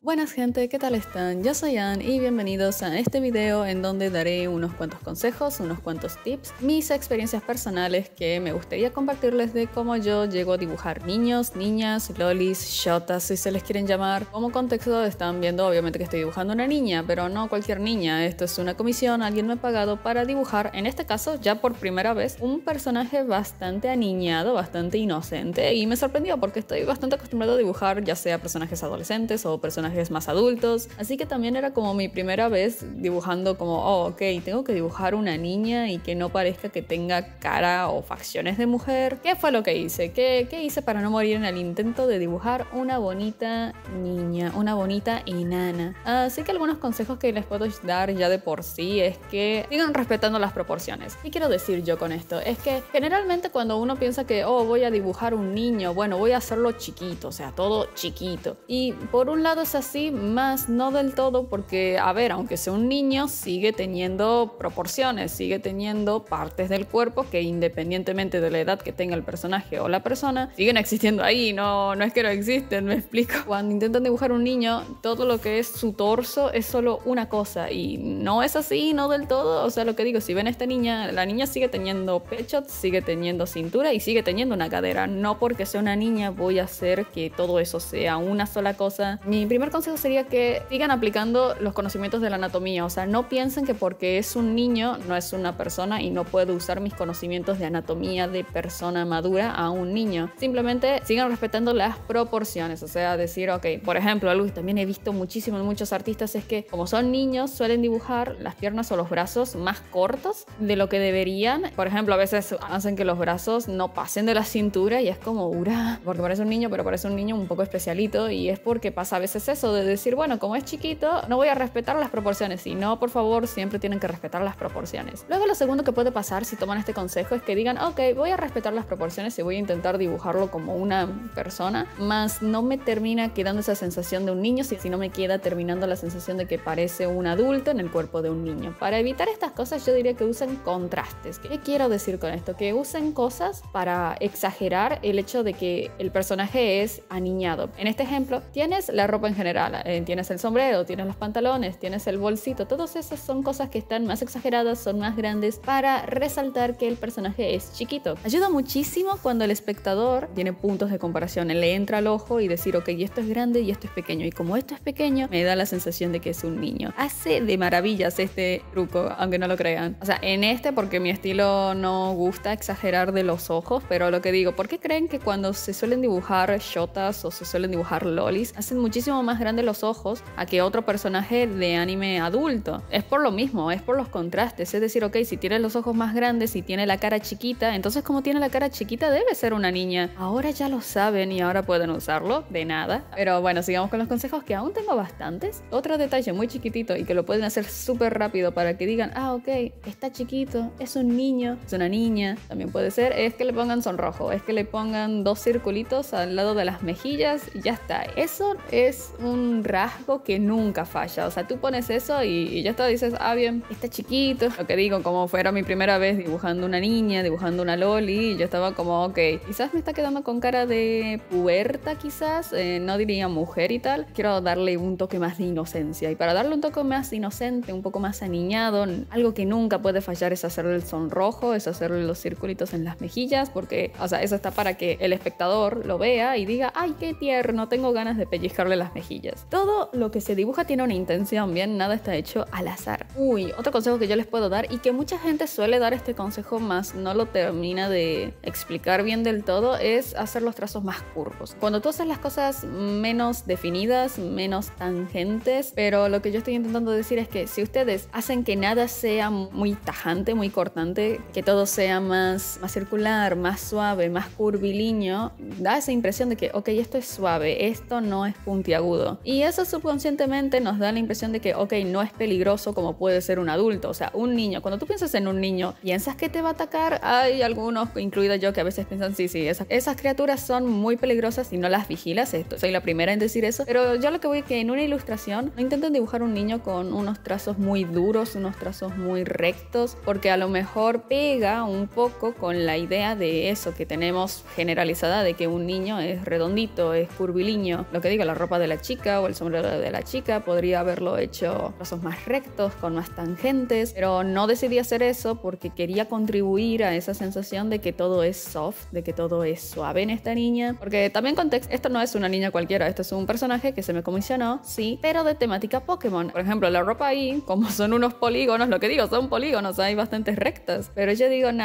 Buenas gente, ¿qué tal están? Yo soy Ann y bienvenidos a este video en donde daré unos cuantos consejos, unos cuantos tips, mis experiencias personales que me gustaría compartirles de cómo yo llego a dibujar niños, niñas, lolis, shotas si se les quieren llamar. Como contexto están viendo obviamente que estoy dibujando una niña, pero no cualquier niña, esto es una comisión, alguien me ha pagado para dibujar, en este caso ya por primera vez, un personaje bastante aniñado, bastante inocente y me sorprendió porque estoy bastante acostumbrado a dibujar ya sea personajes adolescentes o personajes más adultos, así que también era como mi primera vez dibujando como, oh, ok, tengo que dibujar una niña y que no parezca que tenga cara o facciones de mujer. ¿Qué fue lo que hice? ¿Qué hice para no morir en el intento de dibujar una bonita niña, una bonita enana? Así que algunos consejos que les puedo dar ya de por sí es que sigan respetando las proporciones. ¿Qué quiero decir yo con esto? Es que generalmente cuando uno piensa que, oh, voy a dibujar un niño, bueno, voy a hacerlo chiquito, o sea, todo chiquito. Y por un lado es así, más no del todo, porque, a ver, aunque sea un niño, sigue teniendo proporciones, sigue teniendo partes del cuerpo que independientemente de la edad que tenga el personaje o la persona, siguen existiendo ahí, no es que no existen, me explico. Cuando intentan dibujar un niño, todo lo que es su torso es solo una cosa y no es así, no del todo, o sea, lo que digo, si ven a esta niña, la niña sigue teniendo pechos, sigue teniendo cintura y sigue teniendo una cadera, no porque sea una niña voy a hacer que todo eso sea una sola cosa. Mi primer consejo sería que sigan aplicando los conocimientos de la anatomía, o sea, no piensen que porque es un niño no es una persona y no puedo usar mis conocimientos de anatomía de persona madura a un niño. Simplemente sigan respetando las proporciones, o sea, decir, ok, por ejemplo, algo que también he visto muchísimo en muchos artistas es que como son niños suelen dibujar las piernas o los brazos más cortos de lo que deberían. Por ejemplo, a veces hacen que los brazos no pasen de la cintura y es como, ura, porque parece un niño, pero parece un niño un poco especialito y es porque pasa a veces eso de decir, bueno, como es chiquito, no voy a respetar las proporciones. Y no, por favor, siempre tienen que respetar las proporciones. Luego lo segundo que puede pasar si toman este consejo es que digan, ok, voy a respetar las proporciones y voy a intentar dibujarlo como una persona, más no me termina quedando esa sensación de un niño, sino me queda terminando la sensación de que parece un adulto en el cuerpo de un niño. Para evitar estas cosas yo diría que usen contrastes. ¿Qué quiero decir con esto? Que usen cosas para exagerar el hecho de que el personaje es aniñado. En este ejemplo, tienes la ropa en general, tienes el sombrero, tienes los pantalones, tienes el bolsito, todas esas son cosas que están más exageradas, son más grandes para resaltar que el personaje es chiquito. Ayuda muchísimo cuando el espectador tiene puntos de comparación, le entra al ojo y decir, ok, esto es grande y esto es pequeño, y como esto es pequeño, me da la sensación de que es un niño. Hace de maravillas este truco, aunque no lo crean. O sea, en este, porque mi estilo no gusta exagerar de los ojos, pero lo que digo, ¿por qué creen que cuando se suelen dibujar shotas o se suelen dibujar lolis, hacen muchísimo más grandes los ojos a que otro personaje de anime adulto? Es por lo mismo, es por los contrastes, es decir, ok, si tiene los ojos más grandes y tiene la cara chiquita, entonces como tiene la cara chiquita debe ser una niña. Ahora ya lo saben y ahora pueden usarlo, de nada. Pero bueno, sigamos con los consejos que aún tengo bastantes. Otro detalle muy chiquitito y que lo pueden hacer súper rápido para que digan, ah, ok, está chiquito, es un niño, es una niña, también puede ser, es que le pongan sonrojo, es que le pongan dos circulitos al lado de las mejillas y ya está. Eso es un rasgo que nunca falla, o sea, tú pones eso y ya está, dices, ah, bien, está chiquito. Lo que digo, como fuera mi primera vez dibujando una niña, dibujando una loli, y yo estaba como, ok, quizás me está quedando con cara de puberta, quizás, no diría mujer y tal, quiero darle un toque más de inocencia, y para darle un toque más inocente, un poco más aniñado, algo que nunca puede fallar es hacerle el sonrojo, es hacerle los circulitos en las mejillas, porque, o sea, eso está para que el espectador lo vea y diga, ay, qué tierno, tengo ganas de pellizcarle las mejillas. Todo lo que se dibuja tiene una intención, bien, nada está hecho al azar. Uy, otro consejo que yo les puedo dar y que mucha gente suele dar este consejo más no lo termina de explicar bien del todo es hacer los trazos más curvos. Cuando tú haces las cosas menos definidas, menos tangentes, pero lo que yo estoy intentando decir es que si ustedes hacen que nada sea muy tajante, muy cortante, que todo sea más circular, más suave, más curvilíneo, da esa impresión de que, ok, esto es suave, esto no es puntiagudo. adulto. Y eso subconscientemente nos da la impresión de que, ok, no es peligroso como puede ser un adulto. O sea, un niño, cuando tú piensas en un niño, ¿piensas que te va a atacar? Hay algunos, incluida yo, que a veces piensan, sí, esas criaturas son muy peligrosas y no las vigilas. Soy la primera en decir eso. Pero yo lo que voy es que en una ilustración no intenten dibujar un niño con unos trazos muy duros, unos trazos muy rectos, porque a lo mejor pega un poco con la idea de eso que tenemos generalizada de que un niño es redondito, es curvilíneo. Lo que digo, la ropa de la chica o el sombrero de la chica podría haberlo hecho trazos más rectos, con más tangentes, pero no decidí hacer eso porque quería contribuir a esa sensación de que todo es soft, de que todo es suave en esta niña, porque también contexto, esto no es una niña cualquiera, esto es un personaje que se me comisionó, sí, pero de temática Pokémon. Por ejemplo, la ropa ahí, como son unos polígonos, lo que digo, son polígonos, hay bastantes rectas, pero yo digo, no,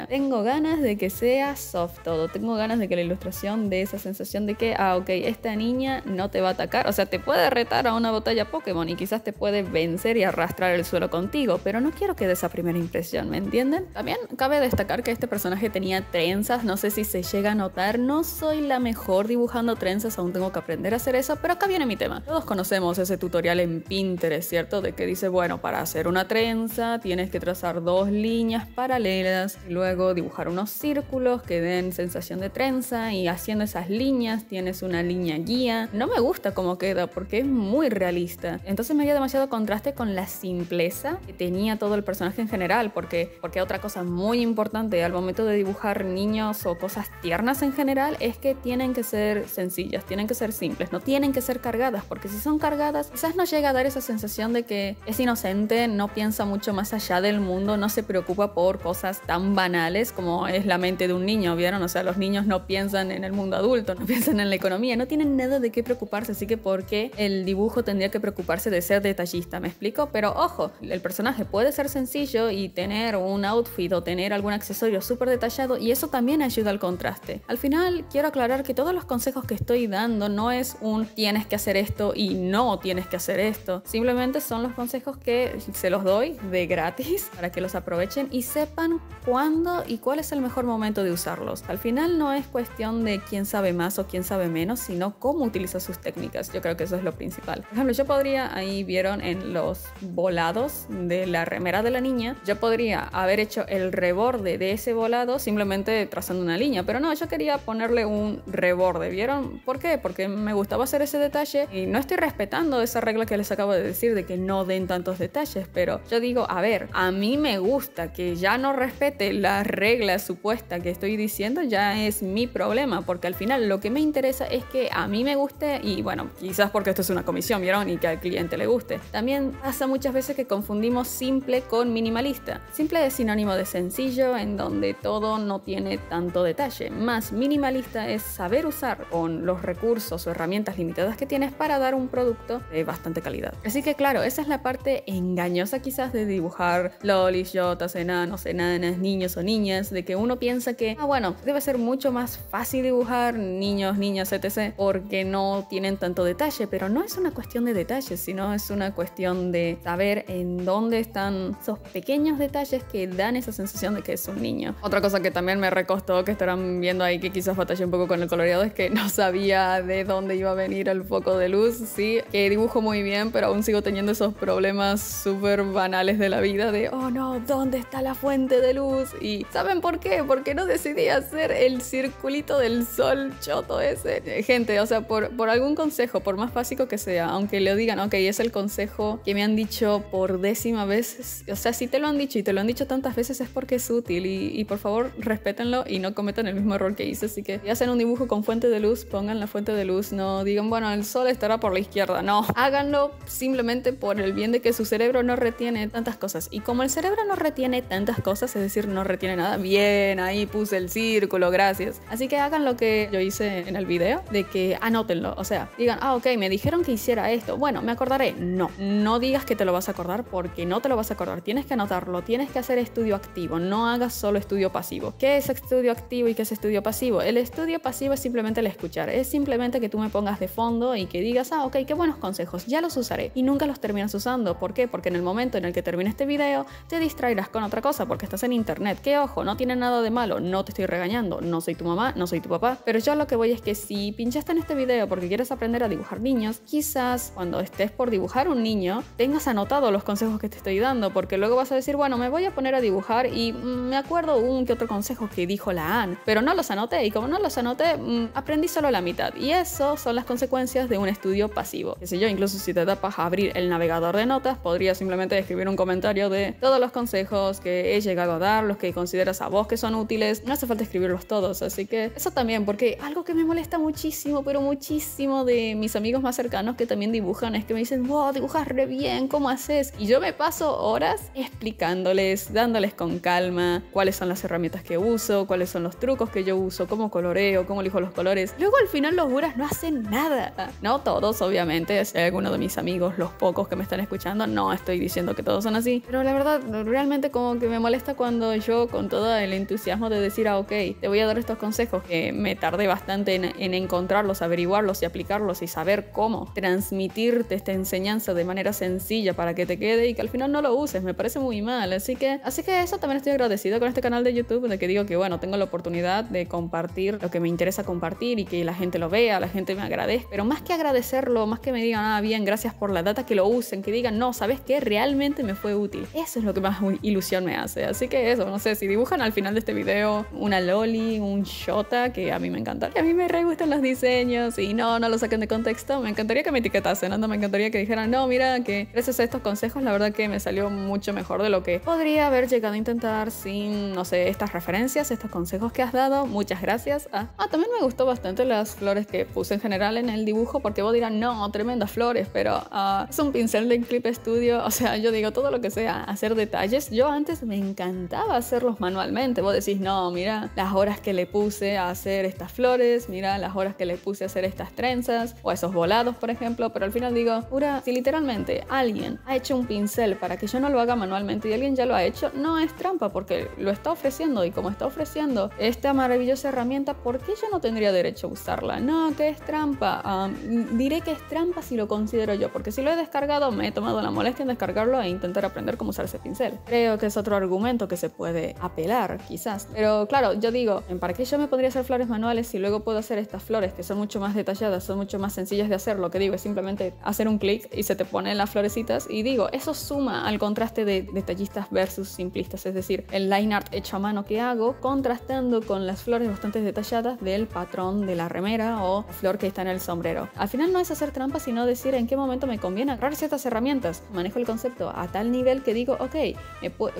tengo ganas de que sea soft todo, tengo ganas de que la ilustración dé esa sensación de que, ok, esta niña no te va a atacar, o sea, te puede retar a una batalla Pokémon y quizás te puede vencer y arrastrar el suelo contigo, pero no quiero que dé esa primera impresión, ¿me entienden? También cabe destacar que este personaje tenía trenzas, no sé si se llega a notar, no soy la mejor dibujando trenzas, aún tengo que aprender a hacer eso, pero acá viene mi tema. Todos conocemos ese tutorial en Pinterest, ¿cierto? De que dice, bueno, para hacer una trenza tienes que trazar 2 líneas paralelas y luego dibujar unos círculos que den sensación de trenza, y haciendo esas líneas tienes una línea guía. No me gusta cómo queda porque es muy realista, entonces me dio demasiado contraste con la simpleza que tenía todo el personaje en general, porque otra cosa muy importante al momento de dibujar niños o cosas tiernas en general es que tienen que ser sencillas, tienen que ser simples, no tienen que ser cargadas, porque si son cargadas quizás nos llega a dar esa sensación de que es inocente, no piensa mucho más allá del mundo, no se preocupa por cosas tan banales como es la mente de un niño, ¿vieron? O sea, los niños no piensan en el mundo adulto, no piensan en la economía, no tienen nada de qué preocuparse, así que ¿por qué el dibujo tendría que preocuparse de ser detallista? ¿Me explico? Pero ojo, el personaje puede ser sencillo y tener un outfit o tener algún accesorio súper detallado, y eso también ayuda al contraste. Al final quiero aclarar que todos los consejos que estoy dando no es un tienes que hacer esto y no tienes que hacer esto, simplemente son los consejos que se los doy de gratis para que los aprovechen y sepan cuándo y cuál es el mejor momento de usarlos. Al final no es cuestión de quién sabe más o quién sabe menos, sino cómo utiliza sus técnicas. Yo creo que eso es lo principal. Por ejemplo, yo podría, ahí vieron en los volados de la remera de la niña, yo podría haber hecho el reborde de ese volado simplemente trazando una línea, pero no, yo quería ponerle un reborde, ¿vieron? ¿Por qué? Porque me gustaba hacer ese detalle y no estoy respetando esa regla que les acabo de decir de que no den tantos detalles, pero yo digo, a ver, a mí me gusta que ya no respete la regla supuesta que estoy diciendo, ya es mi problema, porque al final lo que me interesa es que a mí me guste y bueno, quizás porque esto es una comisión, ¿vieron? Y que al cliente le guste. También pasa muchas veces que confundimos simple con minimalista. Simple es sinónimo de sencillo, en donde todo no tiene tanto detalle. Más minimalista es saber usar con los recursos o herramientas limitadas que tienes para dar un producto de bastante calidad. Así que claro, esa es la parte engañosa quizás de dibujar lolis, yotas, enanos, enanas, niños o niñas, de que uno piensa que, bueno, debe ser mucho más fácil dibujar niños, niñas, etc. porque no tienen tanto detalle, pero no es una cuestión de detalles, sino es una cuestión de saber en dónde están esos pequeños detalles que dan esa sensación de que es un niño. Otra cosa que también me recostó, que estarán viendo ahí que quizás batallé un poco con el coloreado, es que no sabía de dónde iba a venir el foco de luz. Sí, que dibujo muy bien, pero aún sigo teniendo esos problemas súper banales de la vida de, oh no, ¿dónde está la fuente de luz? Y ¿saben por qué? Porque no decidí hacer el circulito del sol choto ese. Gente, o sea, por algún consejo, por más básico que sea, aunque le digan, ok, es el consejo que me han dicho por 10ª vez, o sea, si te lo han dicho y te lo han dicho tantas veces es porque es útil y por favor respétenlo y no cometan el mismo error que hice. Así que si hacen un dibujo con fuente de luz, pongan la fuente de luz, no digan, bueno, el sol estará por la izquierda, no, háganlo simplemente por el bien de que su cerebro no retiene tantas cosas. Y como el cerebro no retiene tantas cosas, es decir, no retiene nada, bien, ahí puse el círculo, gracias. Así que hagan lo que yo hice en el video, de que anótenlo, o sea, digan, ok, me dijeron que hiciera esto, bueno, me acordaré. No digas que te lo vas a acordar, porque no te lo vas a acordar, tienes que anotarlo, tienes que hacer estudio activo, no hagas solo estudio pasivo. ¿Qué es estudio activo y qué es estudio pasivo? El estudio pasivo es simplemente el escuchar, es simplemente que tú me pongas de fondo y que digas, ok, qué buenos consejos, ya los usaré, y nunca los terminas usando. ¿Por qué? Porque en el momento en el que termine este video te distraerás con otra cosa, porque estás en internet, que ojo, no tiene nada de malo, no te estoy regañando, no soy tu mamá, no soy tu papá, pero yo lo que voy es que si pinchaste en este video porque quieres aprender a dibujar niños, quizás cuando estés por dibujar un niño tengas anotado los consejos que te estoy dando, porque luego vas a decir, bueno, me voy a poner a dibujar y me acuerdo un que otro consejo que dijo la Anne, pero no los anoté, y como no los anoté, aprendí solo la mitad, y eso son las consecuencias de un estudio pasivo. Que sé yo, incluso si te tapas a abrir el navegador de notas, podrías simplemente escribir un comentario de todos los consejos que he llegado a dar, los que consideras a vos que son útiles. No hace falta escribirlos todos, así que eso también, porque algo que me molesta muchísimo, pero muchísimo, de mis amigos más cercanos que también dibujan, es que me dicen, wow, dibujas re bien, ¿cómo haces? Y yo me paso horas explicándoles, dándoles con calma cuáles son las herramientas que uso, cuáles son los trucos que yo uso, cómo coloreo, cómo elijo los colores. Luego al final los guras no hacen nada. No todos, obviamente, si hay alguno de mis amigos, los pocos que me están escuchando, no estoy diciendo que todos son así, pero la verdad, realmente como que me molesta cuando yo, con todo el entusiasmo de decir, ok, te voy a dar estos consejos, que me tardé bastante en encontrarlos, averiguarlos y aplicarlos y saber cómo transmitirte esta enseñanza de manera sencilla para que te quede, y que al final no lo uses, me parece muy mal. Así que eso también estoy agradecida con este canal de YouTube, de que digo que bueno, tengo la oportunidad de compartir lo que me interesa compartir y que la gente lo vea, la gente me agradezca, pero más que agradecerlo, más que me digan, ah, bien, gracias por la data, que lo usen, que digan, no, ¿sabes qué? Realmente me fue útil. Eso es lo que más ilusión me hace. Así que eso, no sé, si dibujan al final de este video una loli, un shota, que a mí me encanta, que a mí me re gustan los diseños y no lo saquen de contexto, me encantaría que me etiquetasen, ¿no? Me encantaría que dijeran, no, mira, que gracias a estos consejos la verdad que me salió mucho mejor de lo que podría haber llegado a intentar sin, no sé, estas referencias, estos consejos que has dado. Muchas gracias. También me gustó bastante las flores que puse en general en el dibujo, porque vos dirán, no, tremendas flores, pero es un pincel de Clip Studio. O sea, yo digo, todo lo que sea hacer detalles, yo antes me encantaba hacerlos manualmente. Vos decís, no, mira las horas que le puse a hacer estas flores, mira las horas que le puse a hacer estas trenzas o esos volados, por ejemplo, pero al final digo, pura, si literalmente alguien ha hecho un pincel para que yo no lo haga manualmente y alguien ya lo ha hecho, no es trampa, porque lo está ofreciendo, y como está ofreciendo esta maravillosa herramienta, ¿por qué yo no tendría derecho a usarla? No, que es trampa. Diré que es trampa si lo considero yo, porque si lo he descargado, me he tomado la molestia en descargarlo e intentar aprender cómo usar ese pincel. Creo que es otro argumento que se puede apelar, quizás. Pero claro, yo digo, ¿para qué yo me podría hacer flores manuales si luego puedo hacer estas flores que son mucho más detalladas, son mucho más sencillas de hacer? Lo que digo es simplemente hacer un clic y se te ponen las florecitas, y digo, eso suma al contraste de detallistas versus simplistas, es decir, el line art hecho a mano que hago, contrastando con las flores bastante detalladas del patrón de la remera o la flor que está en el sombrero. Al final no es hacer trampa, sino decir en qué momento me conviene agarrar ciertas herramientas. Manejo el concepto a tal nivel que digo, ok,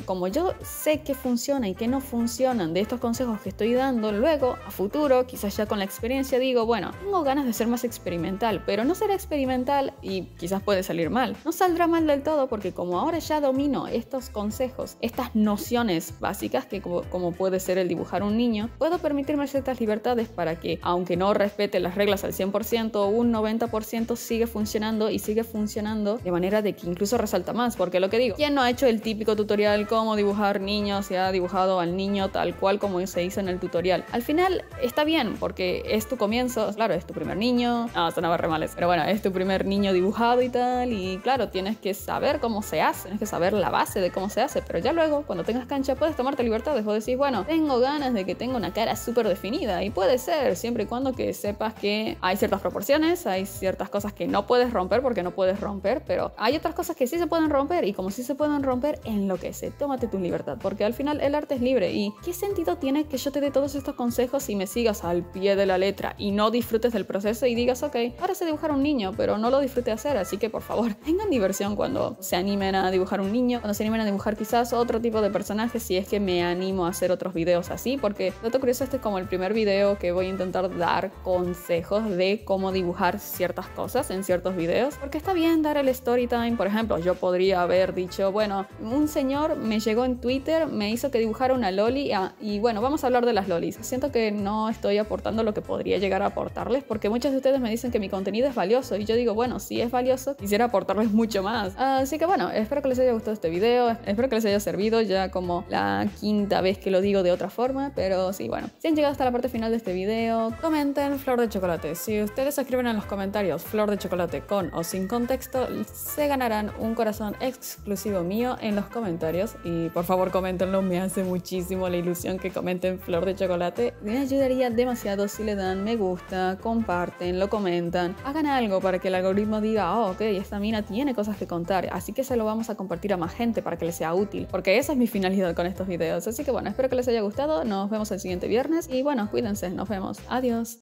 como yo sé qué funciona y qué no funcionan de estos consejos que estoy dando, luego a futuro, quizás ya con la experiencia, digo, bueno, tengo ganas de ser más experimental, pero no será experimental y quizás puede salir mal. No saldrá mal del todo, porque como ahora ya domino estos consejos, estas nociones básicas, que como puede ser el dibujar un niño, puedo permitirme ciertas libertades para que, aunque no respete las reglas al 100%, un 90% sigue funcionando, y sigue funcionando de manera de que incluso resalta más, porque lo que digo, ¿quién no ha hecho el típico tutorial cómo dibujar niños y ha dibujado al niño tal cual como se hizo en el tutorial? Al final está bien, porque es tu comienzo, claro, es tu primer niño, no, sonaba re males, pero bueno, es tu primer niño dibujado y tal, y claro, tienes que saber cómo se hace, tienes que saber la base de cómo se hace, pero ya luego, cuando tengas cancha, puedes tomarte libertades. Vos decís, bueno, tengo ganas de que tenga una cara súper definida, y puede ser, siempre y cuando que sepas que hay ciertas proporciones, hay ciertas cosas que no puedes romper porque no puedes romper, pero hay otras cosas que sí se pueden romper, y como sí se pueden romper, enloquece, tómate tu libertad, porque al final el arte es libre. ¿Y qué sentido tiene que yo te dé todos estos consejos y me sigas al pie de la letra y no disfrutes del proceso y digas, ok, ahora sé dibujar un niño, pero no lo disfrute hacer? Así que por favor, tengan diversión cuando se animen a dibujar un niño, cuando se animen a dibujar quizás otro tipo de personajes, si es que me animo a hacer otros videos así, porque dato curioso, este es como el primer video que voy a intentar dar consejos de cómo dibujar ciertas cosas en ciertos videos, porque está bien dar el story time. Por ejemplo, yo podría haber dicho, bueno, un señor me llegó en Twitter, me hizo que dibujara una loli, y bueno, vamos a hablar de las lolis. Siento que no estoy aportando lo que podría llegar a aportarles, porque muchos de ustedes me dicen que mi contenido es valioso, y yo digo, bueno, si es valioso, quisiera aportarles mucho más. Así que bueno, espero que les haya gustado este video, espero que les haya servido, ya como la quinta vez que lo digo de otra forma, pero sí, bueno, si han llegado hasta la parte final de este video, comenten flor de chocolate. Si ustedes escriben en los comentarios flor de chocolate con o sin contexto, se ganarán un corazón exclusivo mío en los comentarios, y por favor coméntenlo, me hace muchísimo la ilusión que comenten flor de chocolate. Me ayudaría demasiado si le dan me gusta, comparten, lo comentan comentan, hagan algo para que el algoritmo diga, oh, ok, esta mina tiene cosas que contar, así que se lo vamos a compartir a más gente para que les sea útil, porque esa es mi finalidad con estos videos. Así que bueno, espero que les haya gustado, nos vemos el siguiente viernes y bueno, cuídense, nos vemos, adiós.